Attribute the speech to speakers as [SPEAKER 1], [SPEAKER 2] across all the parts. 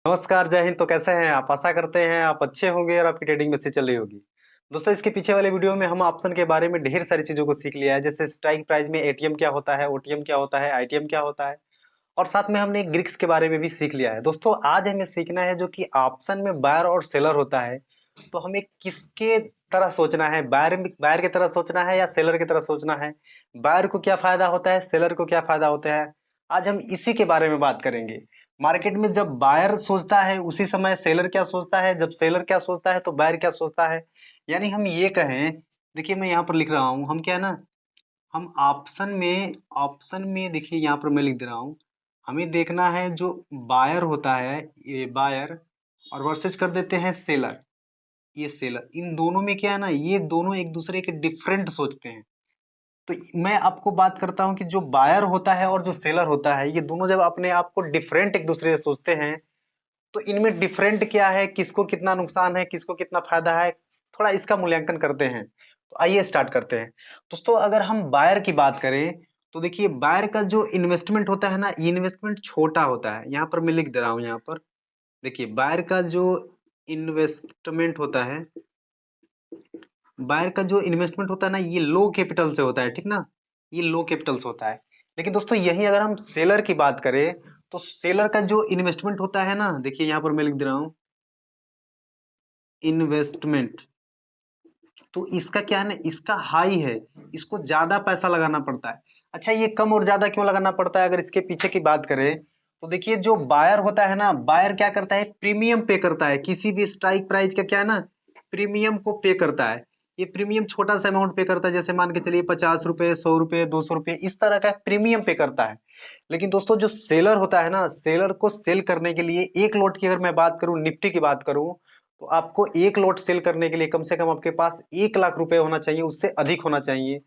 [SPEAKER 1] नमस्कार, जय हिंद। तो कैसे हैं आप? आशा करते हैं आप अच्छे होंगे और आपकी ट्रेडिंग में से चल रही होगी। दोस्तों, इसके पीछे वाले वीडियो में हम ऑप्शन के बारे में ढेर सारी चीज़ों को सीख लिया है, जैसे स्ट्राइक प्राइस में एटीएम क्या होता है, ओटीएम क्या होता है, आईटीएम क्या होता है और साथ में हमने ग्रिक्स के बारे में भी सीख लिया है। दोस्तों, आज हमें सीखना है जो कि ऑप्शन में बायर और सेलर होता है, तो हमें किसके तरह सोचना है? बायर की तरह सोचना है या सेलर की तरह सोचना है? बायर को क्या फ़ायदा होता है, सेलर को क्या फ़ायदा होता है? आज हम इसी के बारे में बात करेंगे। मार्केट में जब बायर सोचता है उसी समय सेलर क्या सोचता है, जब सेलर क्या सोचता है तो बायर क्या सोचता है। यानी हम ये कहें, देखिए मैं यहाँ पर लिख रहा हूँ, हम क्या है ना, हम ऑप्शन में देखिए यहाँ पर मैं लिख दे रहा हूँ। हमें देखना है जो बायर होता है, ये बायर, और वर्सेज कर देते हैं सेलर। ये सेलर, इन दोनों में क्या है ना, ये दोनों एक दूसरे के डिफरेंट सोचते हैं। तो मैं आपको बात करता हूँ कि जो बायर होता है और जो सेलर होता है, ये दोनों जब अपने आप को डिफरेंट एक दूसरे से सोचते हैं, तो इनमें डिफरेंट क्या है, किसको कितना नुकसान है, किसको कितना फायदा है, थोड़ा इसका मूल्यांकन करते हैं। तो आइए स्टार्ट करते हैं। दोस्तों, अगर हम बायर की बात करें तो देखिए बायर का जो इन्वेस्टमेंट होता है ना, ये इन्वेस्टमेंट छोटा होता है। यहाँ पर मैं लिख दे रहा हूँ, यहाँ पर देखिए बायर का जो इन्वेस्टमेंट होता है, बायर का जो इन्वेस्टमेंट होता है ना, ये लो कैपिटल से होता है, ठीक ना, ये लो कैपिटल से होता है। लेकिन दोस्तों यही अगर हम सेलर की बात करें तो सेलर का जो इन्वेस्टमेंट होता है ना, देखिए यहाँ पर मैं लिख दे रहा हूँ इन्वेस्टमेंट, तो इसका क्या है ना, इसका हाई है, इसको ज्यादा पैसा लगाना पड़ता है। अच्छा, ये कम और ज्यादा क्यों लगाना पड़ता है? अगर इसके पीछे की बात करें तो देखिए जो बायर होता है ना, बायर क्या करता है, प्रीमियम पे करता है। किसी भी स्ट्राइक प्राइस का क्या है ना, प्रीमियम को पे करता है। ये प्रीमियम छोटा सा अमाउंट पे करता है, जैसे मान के चलिए 50 रुपए, 100 रुपए, 200 रुपए, इस तरह का प्रीमियम पे करता है। लेकिन दोस्तों जो सेलर होता है ना, सेलर को सेल करने के लिए एक लोट की अगर मैं बात करूं, निफ्टी की बात करूं, तो आपको एक लॉट सेल करने के लिए कम से कम आपके पास 1 लाख रुपए होना चाहिए, उससे अधिक होना चाहिए।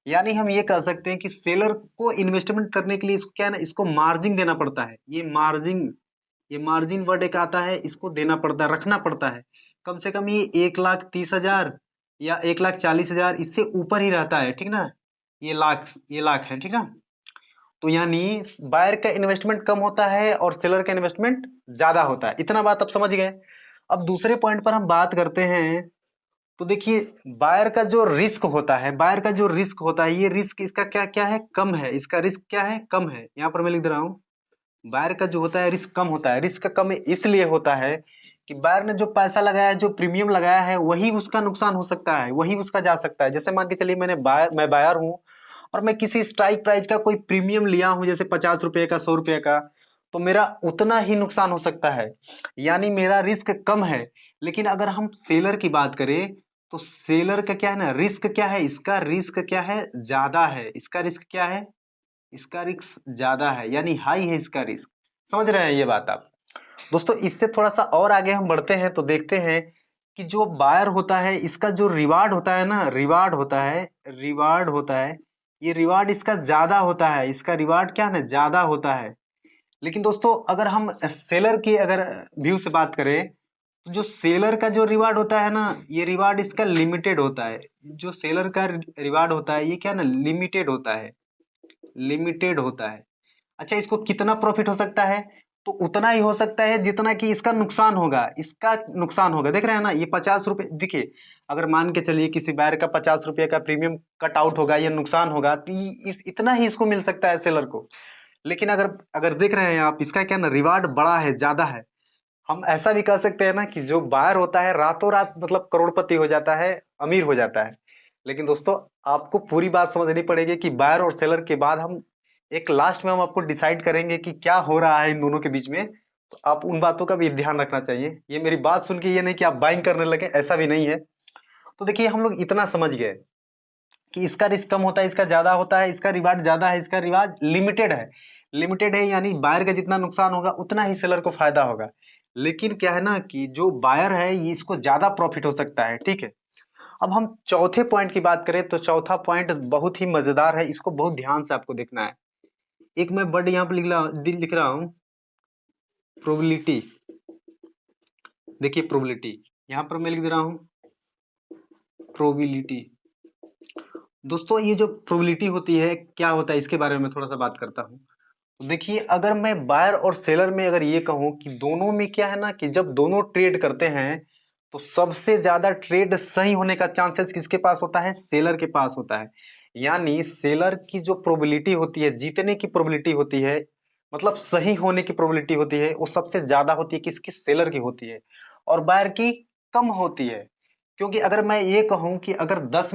[SPEAKER 1] यानी हम ये कह सकते हैं कि सेलर को इन्वेस्टमेंट करने के लिए इसको क्या है ना, इसको मार्जिन देना पड़ता है। ये मार्जिन वर्ड एक आता है, इसको देना पड़ता है, रखना पड़ता है। कम से कम ये 1,30,000 या 1,40,000 इससे ऊपर ही रहता है, ठीक ना। ये लाख है, ठीक ना। तो यानी बायर का इन्वेस्टमेंट कम होता है और सेलर का इन्वेस्टमेंट ज्यादा होता है। इतना बात आप समझ गए। अब दूसरे पॉइंट पर हम बात करते हैं, तो देखिए बायर का जो रिस्क होता है, बायर का जो रिस्क होता है, ये रिस्क इसका क्या क्या है, कम है। इसका रिस्क क्या है, कम है। यहाँ पर मैं लिख दे रहा हूँ, बायर का जो होता है रिस्क कम होता है। रिस्क कम इसलिए होता है कि बायर ने जो पैसा लगाया है, जो प्रीमियम लगाया है, वही उसका नुकसान हो सकता है, वही उसका जा सकता है। जैसे मान के चलिए मैं बायर हूँ और मैं किसी स्ट्राइक प्राइस का कोई प्रीमियम लिया हूँ, जैसे 50 रुपए का, 100 रुपए का, तो मेरा उतना ही नुकसान हो सकता है। यानी मेरा रिस्क कम है। लेकिन अगर हम सेलर की बात करें तो सेलर का क्या है ना, रिस्क क्या है, इसका रिस्क क्या है, ज्यादा है। इसका रिस्क क्या है, इसका रिस्क ज्यादा है, यानी हाई है इसका रिस्क। समझ रहे हैं ये बात आप? दोस्तों इससे थोड़ा सा और आगे हम बढ़ते हैं तो देखते हैं कि जो बायर होता है, इसका जो रिवार्ड होता है ना, रिवार्ड होता है, ये रिवार्ड इसका ज्यादा होता है। इसका रिवार्ड क्या है ना, ज्यादा होता है। लेकिन दोस्तों अगर हम सेलर की अगर व्यू से बात करें तो जो सेलर का जो रिवार्ड होता है ना, ये रिवार्ड इसका लिमिटेड होता है। जो सेलर का रिवार्ड होता है, ये क्या ना, लिमिटेड होता है, लिमिटेड होता है। अच्छा, इसको कितना प्रॉफिट हो सकता है? तो उतना ही हो सकता है जितना कि इसका नुकसान होगा। इसका नुकसान होगा, देख रहे हैं ना, ये 50 रुपए। देखिए अगर मान के चलिए किसी बायर का 50 रुपए का प्रीमियम कट आउट होगा या नुकसान होगा, तो इतना ही इसको मिल सकता है सेलर को। लेकिन अगर अगर देख रहे हैं आप, इसका क्या ना, रिवार्ड बड़ा है, ज्यादा है। हम ऐसा भी कह सकते हैं ना कि जो बायर होता है रातों रात मतलब करोड़पति हो जाता है, अमीर हो जाता है। लेकिन दोस्तों आपको पूरी बात समझनी पड़ेगी कि बायर और सेलर के बाद हम एक लास्ट में हम आपको डिसाइड करेंगे कि क्या हो रहा है इन दोनों के बीच में। तो आप उन बातों का भी ध्यान रखना चाहिए। ये मेरी बात सुन के ये नहीं कि आप बाइंग करने लगे, ऐसा भी नहीं है। तो देखिए हम लोग इतना समझ गए कि इसका रिस्क कम होता है, इसका ज्यादा होता है, इसका रिवार्ड ज्यादा है, इसका रिवार्ड लिमिटेड है। लिमिटेड है यानी बायर का जितना नुकसान होगा उतना ही सेलर को फायदा होगा। लेकिन क्या है ना कि जो बायर है ये, इसको ज्यादा प्रॉफिट हो सकता है, ठीक है। अब हम चौथे पॉइंट की बात करें तो चौथा पॉइंट बहुत ही मजेदार है, इसको बहुत ध्यान से आपको देखना है। एक मैं वर्ड यहाँ पे लिख रहा हूँ, प्रोबेबिलिटी। देखिए प्रोबेबिलिटी, यहाँ पर मैं लिख दे रहा हूँ प्रोबेबिलिटी। दोस्तों ये जो प्रोबेबिलिटी होती है, क्या होता है, इसके बारे में थोड़ा सा बात करता हूँ। तो देखिए अगर मैं बायर और सेलर में अगर ये कहूं कि दोनों में क्या है ना कि जब दोनों ट्रेड करते हैं तो सबसे ज्यादा ट्रेड सही होने का चांसेस किसके पास होता है? सेलर के पास होता है। यानी सेलर की जो प्रोबेबिलिटी होती है, जीतने की प्रोबेबिलिटी होती है, मतलब सही होने की प्रोबेबिलिटी होती है, वो सबसे ज्यादा होती है किसकी? सेलर की होती है। और बायर की कम होती है। क्योंकि अगर मैं ये कहूं कि अगर 10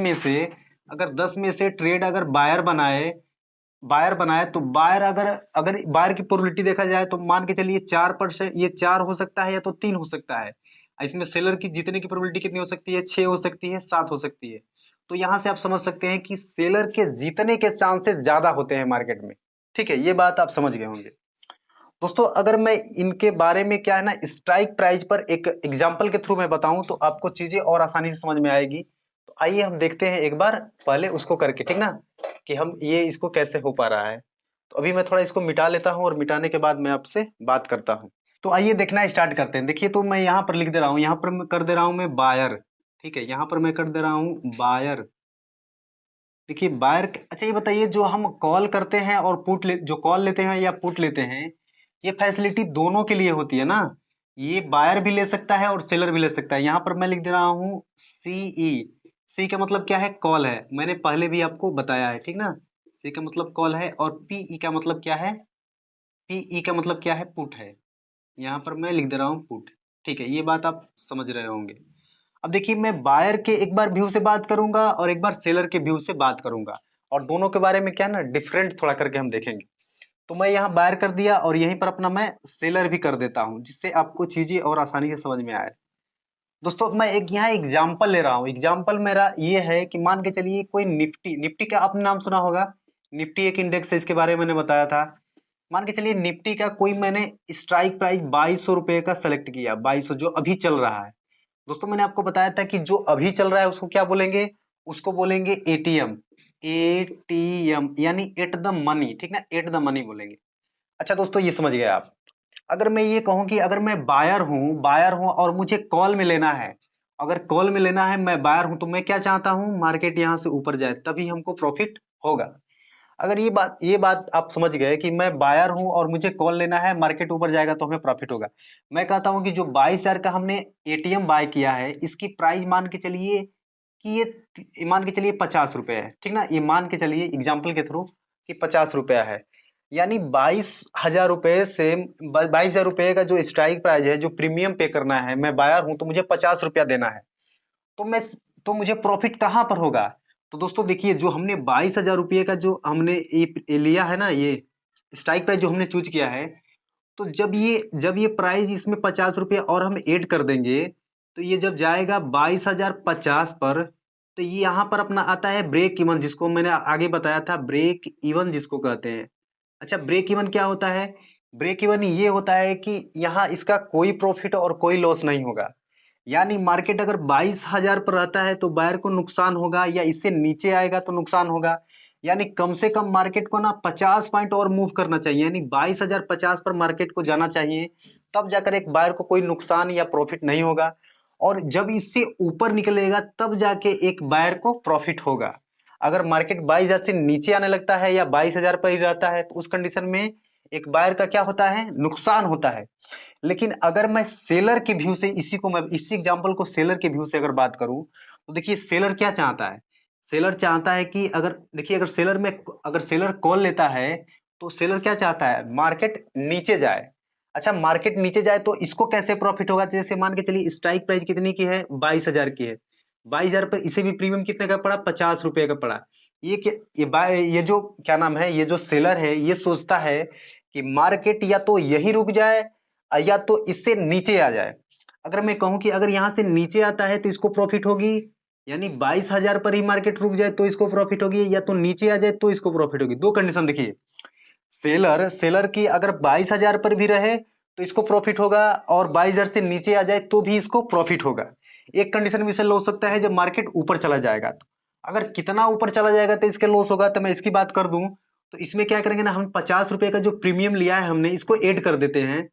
[SPEAKER 1] में से ट्रेड अगर बायर बनाए तो बायर अगर अगर बायर की प्रोबेबिलिटी देखा जाए तो मान के चलिए 4%, ये 4 हो सकता है या तो 3 हो सकता है। इसमें सेलर की जीतने की प्रोबेबिलिटी कितनी हो सकती है? 6 हो सकती है, 7 हो सकती है। तो यहां से आप समझ सकते हैं कि सेलर के जीतने के चांसेस ज्यादा होते हैं मार्केट में। ठीक है, ये बात आप समझ गए होंगे। दोस्तों अगर मैं इनके बारे में क्या है ना स्ट्राइक प्राइस पर एक एग्जांपल के थ्रू मैं बताऊं तो आपको चीजें और आसानी से समझ में आएगी। तो आइए हम देखते हैं एक बार पहले उसको करके, ठीक ना, कि हम ये इसको कैसे हो पा रहा है। तो अभी मैं थोड़ा इसको मिटा लेता हूं और मिटाने के बाद मैं आपसे बात करता हूं। तो आइए देखना स्टार्ट करते हैं। देखिए तो मैं यहाँ पर लिख दे रहा हूँ, यहाँ पर मैं कर दे रहा हूँ मैं बायर। ठीक है, यहाँ पर मैं कर दे रहा हूँ बायर। देखिए बायर, अच्छा ये बताइए जो हम कॉल करते हैं और जो कॉल लेते हैं या पुट लेते हैं, ये फैसिलिटी दोनों के लिए होती है ना। ये बायर भी ले सकता है और सेलर भी ले सकता है। यहाँ पर मैं लिख दे रहा हूँ सीई। सी का मतलब क्या है? कॉल है, मैंने पहले भी आपको बताया है, ठीक ना। सी का मतलब कॉल है और पीई का मतलब क्या है? पीई का मतलब क्या है? पुट है। यहाँ पर मैं लिख दे रहा हूँ पुट। ठीक है, ये बात आप समझ रहे होंगे। अब देखिए मैं बायर के एक बार व्यू से बात करूंगा और एक बार सेलर के व्यू से बात करूंगा, और दोनों के बारे में क्या है ना डिफरेंट थोड़ा करके हम देखेंगे। तो मैं यहाँ बायर कर दिया और यहीं पर अपना मैं सेलर भी कर देता हूँ, जिससे आपको चीजें और आसानी से समझ में आए। दोस्तों मैं एक यहाँ एग्जाम्पल ले रहा हूँ। एग्जाम्पल मेरा ये है कि मान के चलिए कोई निफ्टी, निफ्टी का आपने नाम सुना होगा। निफ्टी एक इंडेक्स है, इसके बारे में मैंने बताया था। मान के चलिए निफ्टी का कोई मैंने स्ट्राइक प्राइस 2200 रुपये का सेलेक्ट किया, 2200 जो अभी चल रहा है। दोस्तों मैंने आपको बताया था कि जो अभी चल रहा है उसको क्या बोलेंगे? उसको बोलेंगे एटीएम। एटीएम यानी एट द मनी, ठीक ना, एट द मनी बोलेंगे। अच्छा दोस्तों ये समझ गए आप। अगर मैं ये कहूं कि अगर मैं बायर हूं और मुझे कॉल में लेना है, अगर कॉल में लेना है, मैं बायर हूं, तो मैं क्या चाहता हूं? मार्केट यहां से ऊपर जाए तभी हमको प्रॉफिट होगा। अगर ये बात आप समझ गए कि मैं बायर हूं और मुझे कॉल लेना है, मार्केट ऊपर जाएगा तो हमें प्रॉफिट होगा। मैं कहता हूं कि जो 22,000 का हमने एटीएम बाय किया है, इसकी प्राइस मान के चलिए कि ये मान के चलिए 50 रुपए है, ठीक ना। ये मान के चलिए एग्जाम्पल के थ्रू कि 50 रुपया है। यानी 22,000 रुपये से 22,000 रुपये का जो स्ट्राइक प्राइस है, जो प्रीमियम पे करना है, मैं बायर हूं तो मुझे 50 रुपया देना है। तो मैं तो मुझे प्रॉफिट कहाँ पर होगा? तो दोस्तों देखिए जो हमने 22,000 रुपये का जो हमने ये लिया है ना, ये स्ट्राइक प्राइस जो हमने चूज किया है, तो जब ये प्राइस इसमें 50 रुपये और हम ऐड कर देंगे, तो ये जब जाएगा 22,050 पर, तो ये यहाँ पर अपना आता है ब्रेक इवन, जिसको मैंने आगे बताया था, ब्रेक इवन जिसको कहते हैं। अच्छा ब्रेक इवन क्या होता है? ब्रेक इवन ये होता है कि यहाँ इसका कोई प्रॉफिट और कोई लॉस नहीं होगा। यानी मार्केट अगर 22,000 पर रहता है तो बायर को नुकसान होगा, या इससे नीचे आएगा तो नुकसान होगा। यानी कम से कम मार्केट को ना 50 पॉइंट और मूव करना चाहिए, यानी 22,050 पर मार्केट को जाना चाहिए, तब जाकर एक बायर को कोई नुकसान या प्रॉफिट नहीं होगा। और जब इससे ऊपर निकलेगा तब जाके एक बायर को प्रॉफिट होगा। अगर मार्केट 22,000 से नीचे आने लगता है या 22,000 पर ही रहता है, तो उस कंडीशन में एक बायर का क्या होता है? नुकसान होता है। लेकिन अगर मैं सेलर के व्यू से इसी एग्जांपल को सेलर के व्यू से अगर बात करूं, तो देखिए सेलर क्या चाहता है? सेलर चाहता है कि अगर देखिए अगर सेलर कॉल लेता है, तो सेलर क्या चाहता है? मार्केट नीचे जाए। अच्छा मार्केट नीचे जाए तो इसको कैसे प्रॉफिट होगा? जैसे मान के चलिए स्ट्राइक प्राइस कितनी की है? 22,000 की है। 22,000 पर इसे भी प्रीमियम कितने का पड़ा? 50 रुपए का पड़ा। ये जो क्या नाम है, ये जो सेलर है, ये सोचता है कि मार्केट या तो यही रुक जाए या तो इससे नीचे आ जाए। अगर मैं कहूं कि अगर यहां से नीचे आता है तो इसको प्रॉफिट होगी, यानी 22,000 पर ही मार्केट रुक जाए तो इसको प्रॉफिट होगी, या तो नीचे आ जाए तो इसको प्रॉफिट होगी। दो कंडीशन देखिए, सेलर की अगर 22,000 पर भी रहे तो इसको प्रॉफिट होगा, और 22,000 से नीचे आ जाए तो भी इसको प्रॉफिट होगा। एक कंडीशन में इसे लॉस हो सकता है जब मार्केट ऊपर चला जाएगा। तो अगर कितना ऊपर चला जाएगा तो इसके लॉस होगा, तो मैं इसकी बात कर दूं तो इसमें क्या करेंगे ना, हम 50 रुपए का जो प्रीमियम लिया है हमने, इसको ऐड कर देते हैं।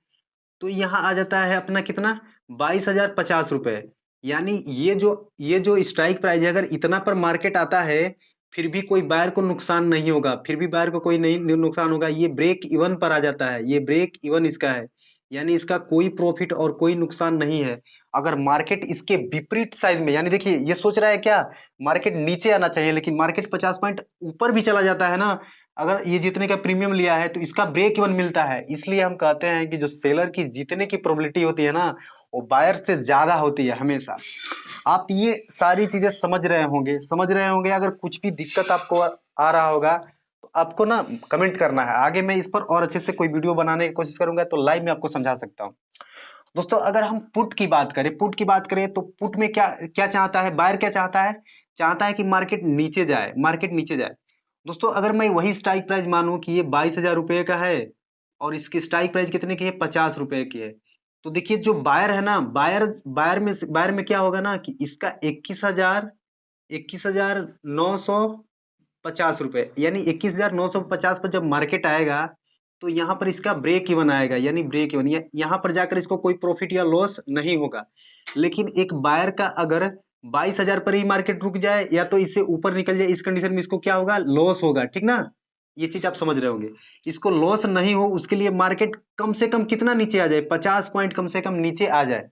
[SPEAKER 1] तो यहाँ आ जाता है अपना कितना? 22,050 रुपए। यानी ये जो स्ट्राइक प्राइस है, अगर इतना पर मार्केट आता है, फिर भी कोई बायर को नुकसान नहीं होगा, फिर भी बायर को कोई नहीं नुकसान होगा, ये ब्रेक इवन पर आ जाता है, ये ब्रेक इवन इसका है, यानी इसका कोई प्रॉफिट और कोई नुकसान नहीं है। अगर मार्केट इसके विपरीत साइड में, यानी देखिए ये सोच रहा है क्या, मार्केट नीचे आना चाहिए, लेकिन मार्केट 50 पॉइंट ऊपर भी चला जाता है ना, अगर ये जीतने का प्रीमियम लिया है तो इसका ब्रेक इवन मिलता है। इसलिए हम कहते हैं कि जो सेलर की जीतने की प्रोबेबिलिटी होती है ना, वो बायर से ज्यादा होती है हमेशा। आप ये सारी चीजें समझ रहे होंगे। अगर कुछ भी दिक्कत आपको आ रहा होगा तो आपको ना कमेंट करना है, आगे मैं इस पर और अच्छे से कोई वीडियो बनाने की कोशिश करूंगा, तो लाइव में आपको समझा सकता हूँ। दोस्तों अगर हम पुट की बात करें तो पुट में क्या क्या चाहता है बायर, क्या चाहता है कि मार्केट नीचे जाए। दोस्तों अगर मैं वही स्ट्राइक प्राइस मानूं कि ये 22,000 रुपये का है और इसकी स्ट्राइक प्राइस कितने की है, 50 रुपए की है, तो देखिए जो बायर है ना, बायर में क्या होगा ना कि इसका 21,950 रुपए, यानी 21,950 पर जब मार्केट आएगा तो यहाँ पर इसका ब्रेक इवन आएगा, यानी ब्रेक इवन, यहाँ पर जाकर इसको कोई प्रॉफिट या लॉस नहीं होगा। लेकिन एक बायर का अगर 22,000 पर ही मार्केट रुक जाए या तो इससे ऊपर निकल जाए, इस कंडीशन में इसको क्या होगा, लॉस होगा, ठीक ना। ये चीज आप समझ रहे होंगे। इसको लॉस नहीं हो उसके लिए मार्केट कम से कम कितना नीचे आ जाए, 50 पॉइंट कम से कम नीचे आ जाए।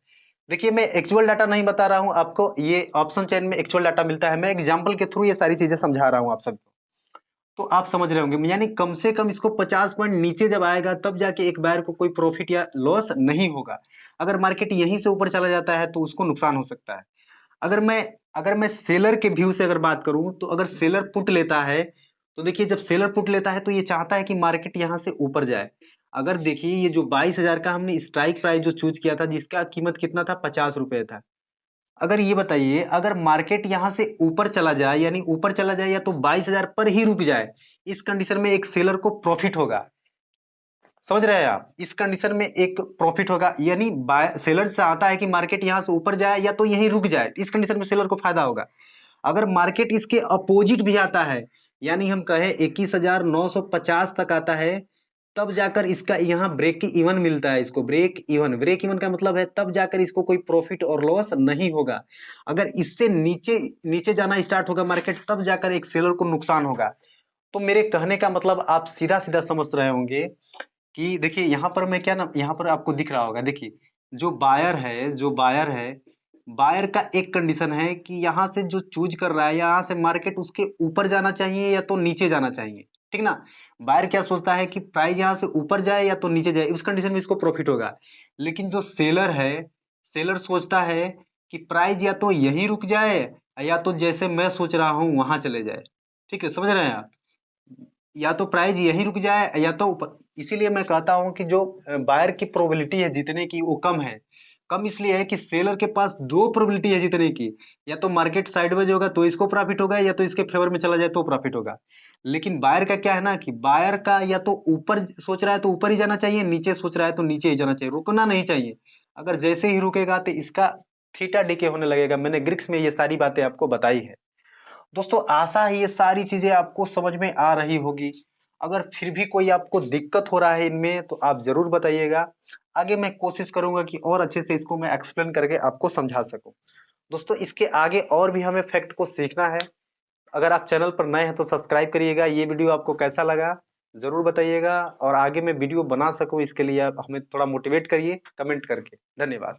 [SPEAKER 1] देखिए मैं एक्चुअल डाटा नहीं बता रहा हूं आपको, ये ऑप्शन चेन में एक्चुअल डाटा मिलता है, मैं एग्जांपल के थ्रू ये सारी चीजें समझा रहा हूं आप सबको, तो आप समझ रहे होंगे। यानी कम से कम इसको 50 पॉइंट नीचे जब आएगा तब जाके एक बायर को कोई प्रॉफिट या लॉस नहीं होगा। अगर मार्केट यहीं से ऊपर चला जाता है तो उसको नुकसान हो सकता है। अगर मैं सेलर के व्यू से अगर बात करूं तो अगर सेलर पुट लेता है तो देखिए जब सेलर पुट लेता है तो ये चाहता है कि मार्केट यहां से ऊपर जाए। अगर देखिए ये जो 22,000 का हमने स्ट्राइक प्राइस जो चूज किया था, जिसका कीमत कितना था, 50 रुपए था। अगर ये बताइए अगर मार्केट यहां से ऊपर चला जाए, यानी ऊपर चला जाए या तो 22,000 पर ही रुक जाए, इस कंडीशन में एक सेलर को प्रॉफिट होगा। समझ रहे हैं आप, इस कंडीशन में एक प्रॉफिट होगा, यानी सेलर चाहता है कि मार्केट यहां से ऊपर जाए या तो यहीं रुक जाए, इस कंडीशन में सेलर को फायदा होगा। अगर मार्केट इसके अपोजिट भी आता है, यानी हम कहें 21,950 तक आता है, तब जाकर इसका यहाँ ब्रेक इवन मिलता है, इसको ब्रेक इवन का मतलब है तब जाकर इसको कोई प्रॉफिट और लॉस नहीं होगा। अगर इससे नीचे नीचे जाना स्टार्ट होगा मार्केट, तब जाकर एक सेलर को नुकसान होगा। तो मेरे कहने का मतलब आप सीधा सीधा समझ रहे होंगे कि देखिए यहाँ पर मैं क्या ना, यहाँ पर आपको दिख रहा होगा, देखिए जो बायर है बायर का एक कंडीशन है कि यहाँ से जो चूज कर रहा है, यहाँ से मार्केट उसके ऊपर जाना चाहिए या तो नीचे जाना चाहिए, ठीक ना। बायर क्या सोचता है कि प्राइस यहाँ से ऊपर जाए या तो नीचे जाए, उस कंडीशन में इसको प्रॉफिट होगा। लेकिन जो सेलर है, सेलर सोचता है कि प्राइस या तो यहीं रुक जाए या तो जैसे मैं सोच रहा हूँ वहां चले जाए। ठीक है, समझ रहे हैं आप, या तो प्राइस यहीं रुक जाए या तो ऊपर। इसीलिए मैं कहता हूं कि जो बायर की प्रोबेबिलिटी है जीतने की वो कम है। कम इसलिए है कि सेलर के पास दो प्रोबेबिलिटी है जीतने की, या तो मार्केट साइडवेज होगा तो इसको प्रॉफिट होगा या तो इसके फेवर में चला जाए तो प्रॉफिट होगा। लेकिन बायर का क्या है ना कि बायर का या तो ऊपर सोच रहा है तो ऊपर ही जाना चाहिए, नीचे सोच रहा है तो नीचे ही जाना चाहिए, रुकना नहीं चाहिए। अगर जैसे ही रुकेगा तो इसका थीटा डीके होने लगेगा। मैंने ग्रीक्स में ये सारी बातें आपको बताई है। दोस्तों आशा है ये सारी चीजें आपको समझ में आ रही होगी। अगर फिर भी कोई आपको दिक्कत हो रहा है इनमें तो आप जरूर बताइएगा, आगे मैं कोशिश करूंगा कि और अच्छे से इसको मैं एक्सप्लेन करके आपको समझा सकूं। दोस्तों इसके आगे और भी हमें फैक्ट को सीखना है। अगर आप चैनल पर नए हैं तो सब्सक्राइब करिएगा। ये वीडियो आपको कैसा लगा जरूर बताइएगा, और आगे मैं वीडियो बना सकूं इसके लिए आप हमें थोड़ा मोटिवेट करिए कमेंट करके। धन्यवाद।